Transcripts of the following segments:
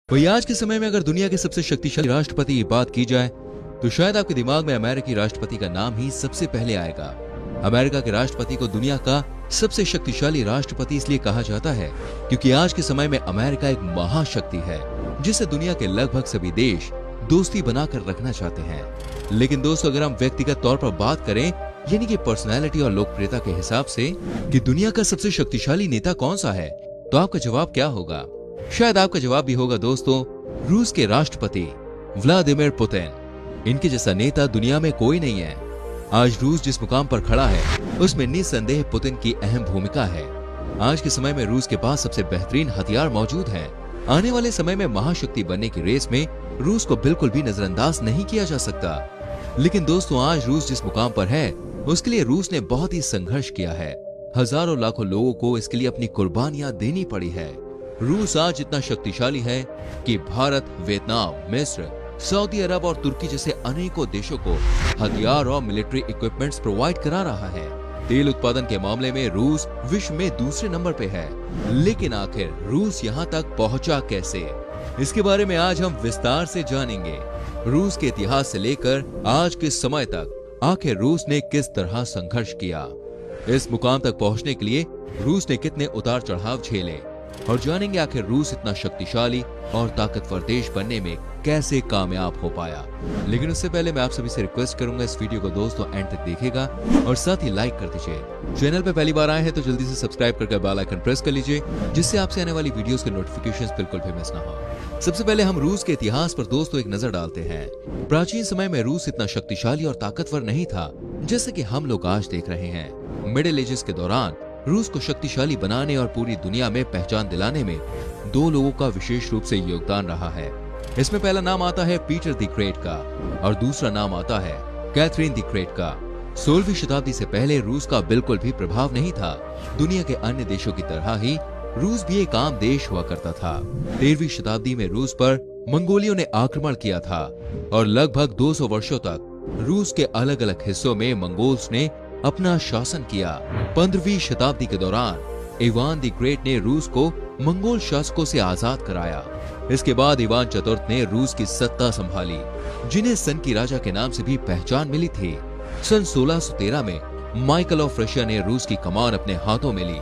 वही आज के समय में अगर दुनिया के सबसे शक्तिशाली राष्ट्रपति की बात की जाए तो शायद आपके दिमाग में अमेरिकी राष्ट्रपति का नाम ही सबसे पहले आएगा। अमेरिका के राष्ट्रपति को दुनिया का सबसे शक्तिशाली राष्ट्रपति इसलिए कहा जाता है क्योंकि आज के समय में अमेरिका एक महाशक्ति है जिसे दुनिया के लगभग सभी देश दोस्ती बनाकर रखना चाहते हैं। लेकिन दोस्तों, अगर हम व्यक्तिगत तौर पर बात करें यानी कि पर्सनैलिटी और लोकप्रियता के हिसाब से कि दुनिया का सबसे शक्तिशाली नेता कौन सा है, तो आपका जवाब क्या होगा? शायद आपका जवाब भी होगा दोस्तों, रूस के राष्ट्रपति व्लादिमीर पुतिन। इनके जैसा नेता दुनिया में कोई नहीं है। आज रूस जिस मुकाम पर खड़ा है उसमें निस्संदेह पुतिन की अहम भूमिका है। आज के समय में रूस के पास सबसे बेहतरीन हथियार मौजूद हैं। आने वाले समय में महाशक्ति बनने की रेस में रूस को बिल्कुल भी नजरअंदाज नहीं किया जा सकता। लेकिन दोस्तों, आज रूस जिस मुकाम पर है उसके लिए रूस ने बहुत ही संघर्ष किया है। हजारों लाखों लोगों को इसके लिए अपनी कुर्बानियां देनी पड़ी है। रूस आज इतना शक्तिशाली है कि भारत, वियतनाम, मिस्र, सऊदी अरब और तुर्की जैसे अनेकों देशों को हथियार और मिलिट्री इक्विपमेंट्स प्रोवाइड करा रहा है। तेल उत्पादन के मामले में रूस विश्व में दूसरे नंबर पे है। लेकिन आखिर रूस यहाँ तक पहुँचा कैसे, इसके बारे में आज हम विस्तार से जानेंगे। रूस के इतिहास से लेकर आज के समय तक आखिर रूस ने किस तरह संघर्ष किया, इस मुकाम तक पहुँचने के लिए रूस ने कितने उतार चढ़ाव झेले, और जानेंगे आखिर रूस इतना शक्तिशाली और ताकतवर देश बनने में कैसे कामयाब हो पाया। लेकिन उससे पहले मैं आप सभी से रिक्वेस्ट करूंगा, इस वीडियो को दोस्तों एंड तक देखिएगा और साथ ही लाइक कर दीजिए। चैनल पे पहली बार आए हैं तो जल्दी से सब्सक्राइब करके बेल आइकन प्रेस कर लीजिए, जिससे आपसे आने वाली वीडियोस के नोटिफिकेशंस बिल्कुल भी मिस ना हो। सबसे पहले हम रूस के इतिहास पर दोस्तों एक नजर डालते हैं। प्राचीन समय में रूस इतना शक्तिशाली और ताकतवर नहीं था जैसे कि हम लोग आज देख रहे हैं। मिडिल एजेस के दौरान रूस को शक्तिशाली बनाने और पूरी दुनिया में पहचान दिलाने में दो लोगों का विशेष रूप से योगदान रहा है। इसमें पहला नाम आता है पीटर द ग्रेट का और दूसरा नाम आता है कैथरीन द ग्रेट का। 16वीं शताब्दी से पहले रूस का बिल्कुल भी प्रभाव नहीं था। दुनिया के अन्य देशों की तरह ही रूस भी एक आम देश हुआ करता था। 13वीं शताब्दी में रूस पर मंगोलियों ने आक्रमण किया था और लगभग 200 वर्षों तक रूस के अलग अलग हिस्सों में मंगोल्स ने अपना शासन किया। 15वीं शताब्दी के दौरान इवान द ग्रेट ने रूस को मंगोल शासकों से आजाद कराया। इसके बाद इवान चतुर्थ ने रूस की सत्ता संभाली, जिन्हें सन की राजा के नाम से भी पहचान मिली थी। सन 1613 में माइकल ऑफ रशिया ने रूस की कमान अपने हाथों में ली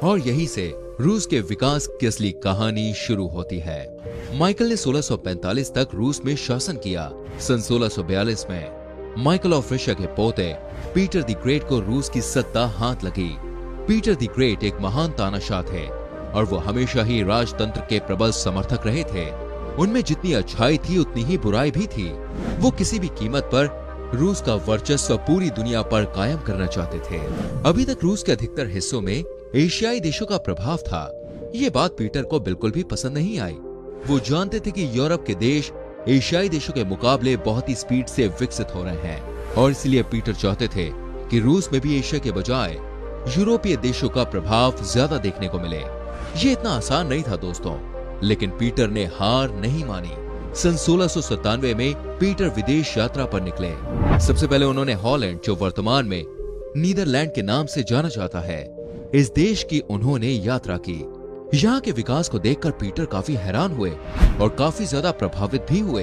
और यहीं से रूस के विकास की असली कहानी शुरू होती है। माइकल ने 1645 तक रूस में शासन किया। सन 1642 में माइकल ऑफ रशिया के पोते पीटर द ग्रेट को रूस की सत्ता हाथ लगी। पीटर द ग्रेट एक महान तानाशाह थे और वो हमेशा ही राजतंत्र के प्रबल समर्थक रहे थे। उनमें जितनी अच्छाई थी उतनी ही बुराई भी थी। वो किसी भी कीमत पर रूस का वर्चस्व पूरी दुनिया पर कायम करना चाहते थे। अभी तक रूस के अधिकतर हिस्सों में एशियाई देशों का प्रभाव था। ये बात पीटर को बिल्कुल भी पसंद नहीं आई। वो जानते थे कि यूरोप के देश एशियाई देशों के मुकाबले बहुत ही स्पीड से विकसित हो रहे हैं और इसलिए पीटर चाहते थे कि रूस में भी एशिया के बजाय यूरोपीय देशों का प्रभाव ज्यादा देखने को मिले। ये इतना आसान नहीं था दोस्तों, लेकिन पीटर ने हार नहीं मानी। सन 1697 में पीटर विदेश यात्रा पर निकले। सबसे पहले उन्होंने हॉलैंड, जो वर्तमान में नीदरलैंड के नाम से जाना जाता है, इस देश की उन्होंने यात्रा की। यहाँ के विकास को देखकर पीटर काफी हैरान हुए और काफी ज्यादा प्रभावित भी हुए।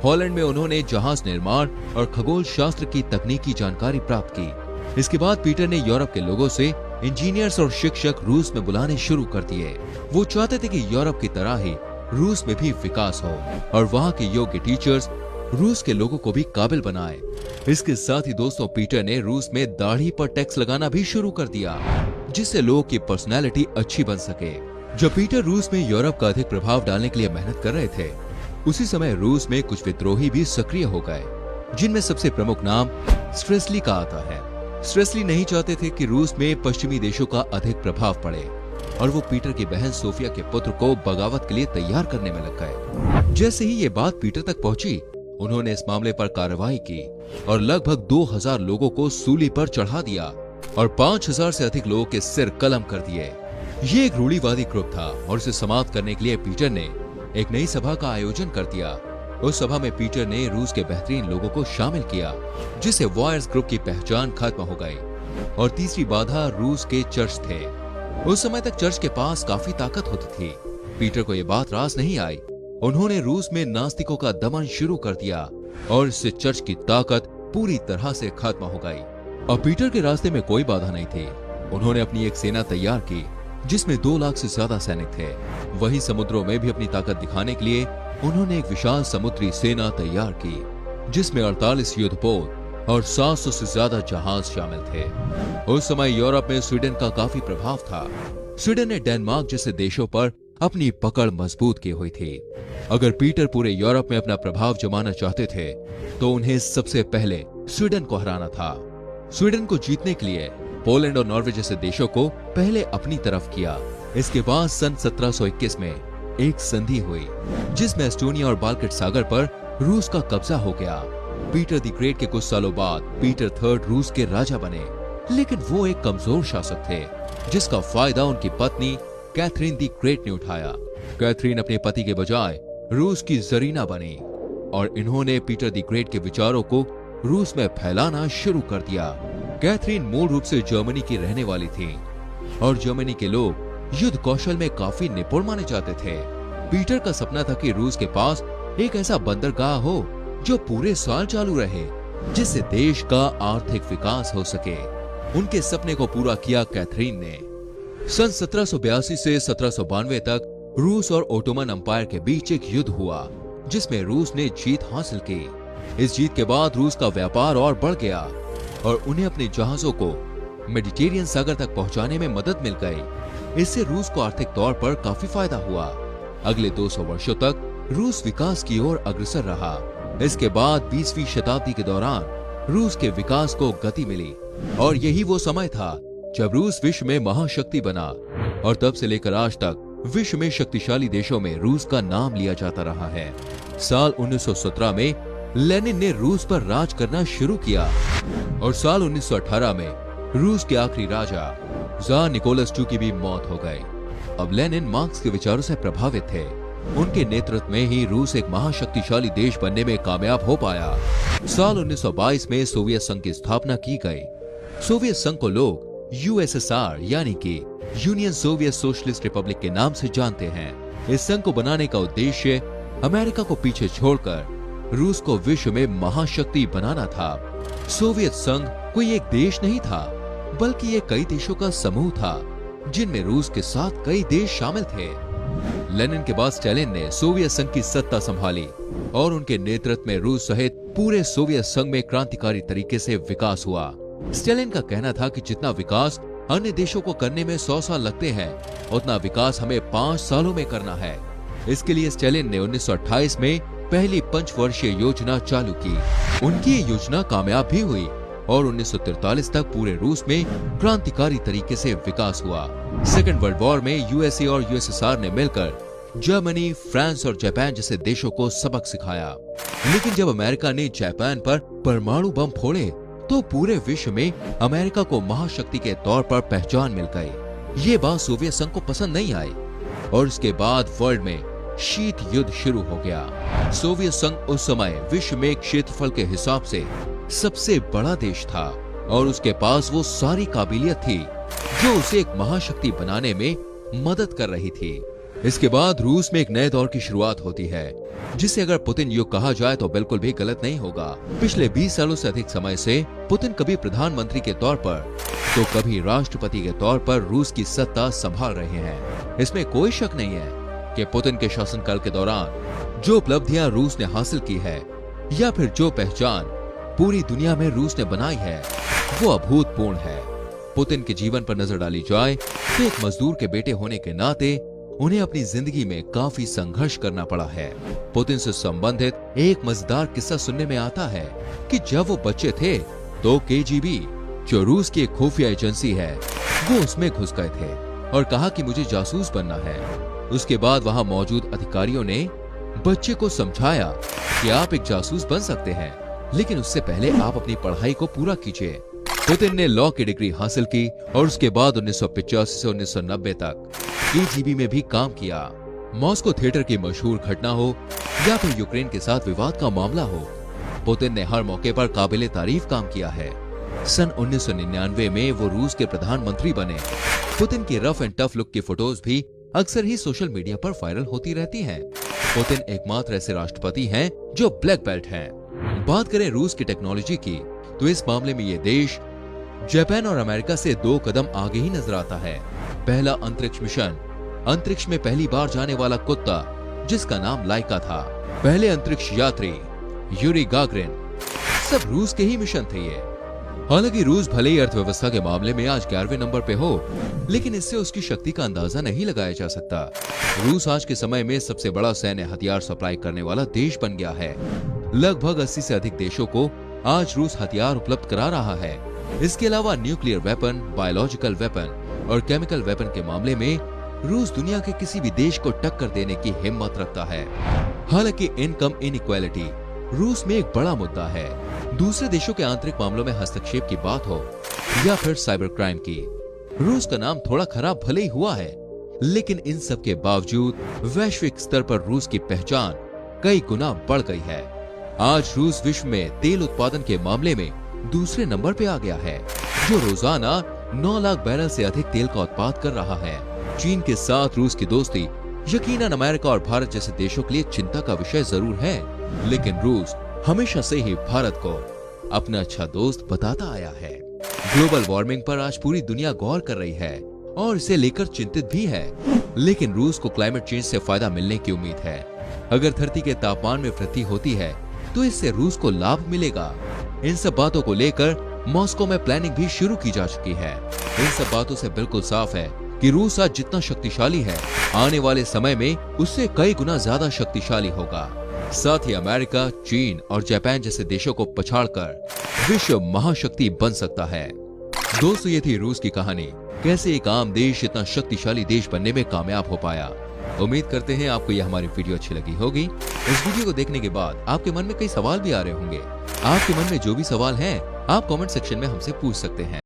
हॉलैंड में उन्होंने जहाज निर्माण और खगोल शास्त्र की तकनीकी जानकारी प्राप्त की। इसके बाद पीटर ने यूरोप के लोगों से इंजीनियर्स और शिक्षक रूस में बुलाने शुरू कर दिए। वो चाहते थे कि यूरोप की तरह ही रूस में भी विकास हो और वहाँ के योग्य टीचर्स रूस के लोगों को भी काबिल बनाए। इसके साथ ही दोस्तों, पीटर ने रूस में दाढ़ी पर टैक्स लगाना भी शुरू कर दिया, जिससे लोगों की पर्सनैलिटी अच्छी बन सके। जब पीटर रूस में यूरोप का अधिक प्रभाव डालने के लिए मेहनत कर रहे थे, उसी समय रूस में कुछ विद्रोही भी सक्रिय हो गए, जिनमें सबसे प्रमुख नाम स्ट्रेसली का आता है। स्ट्रेसली नहीं चाहते थे कि रूस में पश्चिमी देशों का अधिक प्रभाव पड़े और वो पीटर की बहन सोफिया के पुत्र को बगावत के लिए तैयार करने में लग गए। जैसे ही ये बात पीटर तक पहुंची, उन्होंने इस मामले पर कार्रवाई की और लगभग 2000 लोगों को सूली पर चढ़ा दिया और 5000 से अधिक लोगों के सिर कलम कर दिए। ये एक रूढ़िवादी ग्रुप था और इसे समाप्त करने के लिए पीटर ने एक नई सभा का आयोजन कर दिया। उस सभा में पीटर ने रूस के बेहतरीन लोगों को शामिल किया, जिससे वॉयर्स ग्रुप की पहचान खत्म हो गई। और तीसरी बाधा रूस के चर्च थे। उस समय तक चर्च के पास काफी ताकत होती थी। पीटर को यह बात रास नहीं आई उन्होंने रूस में नास्तिकों का दमन शुरू कर दिया और इससे चर्च की ताकत पूरी तरह से खत्म हो गई। अब पीटर के रास्ते में कोई बाधा नहीं थी। उन्होंने अपनी एक सेना तैयार की जिसमें 2 लाख से ज्यादा सैनिक थे। वही समुद्रों में भी अपनी ताकत दिखाने के लिए उन्होंने एक विशाल समुद्री सेना तैयार की जिसमें 48 युद्धपोत और 700 से ज्यादा जहाज शामिल थे। उस समय यूरोप में स्वीडन का काफी प्रभाव था। स्वीडन ने डेनमार्क जैसे देशों पर अपनी पकड़ मजबूत की हुई थी। अगर पीटर पूरे यूरोप में अपना प्रभाव जमाना चाहते थे तो उन्हें सबसे पहले स्वीडन को हराना था। स्वीडन को जीतने के लिए पोलैंड और नॉर्वे जैसे देशों को पहले अपनी तरफ किया। इसके बाद सन 1721 में एक संधि हुई जिसमें एस्टोनिया और बाल्कट सागर पर रूस का कब्जा हो गया। पीटर द ग्रेट के कुछ सालों बाद पीटर III रूस के राजा बने, लेकिन वो एक कमजोर शासक थे जिसका फायदा उनकी पत्नी कैथरीन द ग्रेट ने उठाया। कैथरीन अपने पति के बजाय रूस की जरीना बनी और इन्होंने पीटर द ग्रेट के विचारों को रूस में फैलाना शुरू कर दिया। कैथरीन मूल रूप से जर्मनी की रहने वाली थी और जर्मनी के लोग युद्ध कौशल में काफी निपुण माने जाते थे। पीटर का सपना था कि रूस के पास एक ऐसा बंदरगाह हो जो पूरे साल चालू रहे, जिससे देश का आर्थिक विकास हो सके। उनके सपने को पूरा किया कैथरीन ने। सन 1782 से 1792 तक रूस और ओटोमन अंपायर के बीच एक युद्ध हुआ जिसमें रूस ने जीत हासिल की। इस जीत के बाद रूस का व्यापार और बढ़ गया और उन्हें अपने जहाजों को मेडिटेरियन सागर तक पहुंचाने में मदद मिल गई। इससे रूस को आर्थिक तौर पर काफी फायदा हुआ। अगले 200 वर्षों तक रूस विकास की ओर अग्रसर रहा। इसके बाद 20वीं शताब्दी के दौरान रूस के विकास को गति मिली और यही वो समय था जब रूस विश्व में महाशक्ति बना और तब से लेकर आज तक विश्व में शक्तिशाली देशों में रूस का नाम लिया जाता रहा है। साल 1917 में लेनिन ने रूस पर राज करना शुरू किया और साल 1918 में रूस के आखिरी राजा ज़ार निकोलस II की भी मौत हो गई। अब लेनिन मार्क्स के विचारों से प्रभावित थे। उनके नेतृत्व में ही रूस एक महाशक्तिशाली देश बनने में कामयाब हो पाया। साल 1922 में सोवियत संघ की स्थापना की गई। सोवियत संघ को लोग USSR यानी कि यूनियन सोवियत सोशलिस्ट रिपब्लिक के नाम से जानते हैं। इस संघ को बनाने का उद्देश्य अमेरिका को पीछे छोड़कर रूस को विश्व में महाशक्ति बनाना था। सोवियत संघ कोई एक देश नहीं था, बल्कि ये कई देशों का समूह था जिनमें रूस के साथ कई देश शामिल थे। लेनिन के बाद स्टालिन ने सोवियत संघ की सत्ता संभाली और उनके नेतृत्व में रूस सहित पूरे सोवियत संघ में क्रांतिकारी तरीके से विकास हुआ। स्टालिन का कहना था कि जितना विकास अन्य देशों को करने में 100 साल लगते हैं, उतना विकास हमें 5 सालों में करना है। इसके लिए स्टालिन ने 1928 में पहली पंचवर्षीय योजना चालू की। उनकी ये योजना कामयाब भी हुई और 1943 तक पूरे रूस में क्रांतिकारी तरीके से विकास हुआ। सेकेंड वर्ल्ड वॉर में यूएसए और यूएसएसआर ने मिलकर जर्मनी, फ्रांस और जापान जैसे देशों को सबक सिखाया। लेकिन जब अमेरिका ने जापान पर परमाणु बम फोड़े तो पूरे विश्व में अमेरिका को महाशक्ति के तौर पर पहचान मिल गई। ये बात सोवियत संघ को पसंद नहीं आई और इसके बाद वर्ल्ड में शीत युद्ध शुरू हो गया। सोवियत संघ उस समय विश्व में क्षेत्रफल के हिसाब से सबसे बड़ा देश था और उसके पास वो सारी काबिलियत थी जो उसे एक महाशक्ति बनाने में मदद कर रही थी। इसके बाद रूस में एक नए दौर की शुरुआत होती है जिसे अगर पुतिन युग कहा जाए तो बिल्कुल भी गलत नहीं होगा। पिछले 20 सालों से अधिक समय से पुतिन कभी प्रधानमंत्री के तौर पर तो कभी राष्ट्रपति के तौर पर रूस की सत्ता संभाल रहे हैं। इसमें कोई शक नहीं है कि पुतिन के शासनकाल के दौरान जो उपलब्धियां रूस ने हासिल की है या फिर जो पहचान पूरी दुनिया में रूस ने बनाई है वो अभूतपूर्ण है। पुतिन के जीवन पर नजर डाली जाए तो एक मजदूर के बेटे होने के नाते उन्हें अपनी जिंदगी में काफी संघर्ष करना पड़ा है। पुतिन से संबंधित एक मजेदार किस्सा सुनने में आता है कि जब वो बच्चे थे तो KGB जो रूस की एक खुफिया एजेंसी है वो उसमें घुस गए थे और कहा कि मुझे जासूस बनना है। उसके बाद वहां मौजूद अधिकारियों ने बच्चे को समझाया कि आप एक जासूस बन सकते हैं, लेकिन उससे पहले आप अपनी पढ़ाई को पूरा कीजिए। पुतिन ने लॉ की डिग्री हासिल की और उसके बाद 1985 से 1990 तक KGB में भी काम किया। मॉस्को थिएटर की मशहूर घटना हो या फिर यूक्रेन के साथ विवाद का मामला हो, पुतिन ने हर मौके पर काबिले तारीफ काम किया है। सन 1999 में वो रूस के प्रधानमंत्री बने। पुतिन की रफ एंड टफ लुक की फोटोज भी अक्सर ही सोशल मीडिया पर वायरल होती रहती हैं। पुतिन एकमात्र ऐसे राष्ट्रपति हैं जो ब्लैक बेल्ट हैं। बात करें रूस की टेक्नोलॉजी की, तो इस मामले में ये देश जापान और अमेरिका से 2 कदम आगे ही नजर आता है। पहला अंतरिक्ष मिशन, अंतरिक्ष में पहली बार जाने वाला कुत्ता जिसका नाम लाइका था, पहले अंतरिक्ष यात्री यूरी गागरिन, सब रूस के ही मिशन थे ये। हालांकि रूस भले ही अर्थव्यवस्था के मामले में आज 11वें नंबर पे हो, लेकिन इससे उसकी शक्ति का अंदाजा नहीं लगाया जा सकता। रूस आज के समय में सबसे बड़ा सैन्य हथियार सप्लाई करने वाला देश बन गया है। लगभग 80 से अधिक देशों को आज रूस हथियार उपलब्ध करा रहा है। इसके अलावा न्यूक्लियर वेपन, बायोलॉजिकल वेपन और केमिकल वेपन के मामले में रूस दुनिया के किसी भी देश को टक्कर देने की हिम्मत रखता है। हालांकि इनकम इनइक्वालिटी रूस में एक बड़ा मुद्दा है। दूसरे देशों के आंतरिक मामलों में हस्तक्षेप की बात हो या फिर साइबर क्राइम की, रूस का नाम थोड़ा खराब भले ही हुआ है, लेकिन इन सब के बावजूद वैश्विक स्तर पर रूस की पहचान कई गुना बढ़ गई है। आज रूस विश्व में तेल उत्पादन के मामले में दूसरे नंबर पे आ गया है, जो रोजाना 9 लाख बैरल से अधिक तेल का उत्पादन कर रहा है। चीन के साथ रूस की दोस्ती यकीनन अमेरिका और भारत जैसे देशों के लिए चिंता का विषय जरूर है, लेकिन रूस हमेशा से ही भारत को अपना अच्छा दोस्त बताता आया है। ग्लोबल वार्मिंग पर आज पूरी दुनिया गौर कर रही है और इसे लेकर चिंतित भी है, लेकिन रूस को क्लाइमेट चेंज से फायदा मिलने की उम्मीद है। अगर धरती के तापमान में वृद्धि होती है तो इससे रूस को लाभ मिलेगा। इन सब बातों को लेकर मॉस्को में प्लानिंग भी शुरू की जा चुकी है। इन सब बातों से बिल्कुल साफ है कि रूस आज जितना शक्तिशाली है, आने वाले समय में उससे कई गुना ज्यादा शक्तिशाली होगा। साथ ही अमेरिका, चीन और जापान जैसे देशों को पछाड़कर विश्व महाशक्ति बन सकता है। दोस्तों, ये थी रूस की कहानी, कैसे एक आम देश इतना शक्तिशाली देश बनने में कामयाब हो पाया। उम्मीद करते हैं आपको यह हमारी वीडियो अच्छी लगी होगी। इस वीडियो को देखने के बाद आपके मन में कई सवाल भी आ रहे होंगे। आपके मन में जो भी सवाल हैं, आप कमेंट सेक्शन में हमसे पूछ सकते हैं।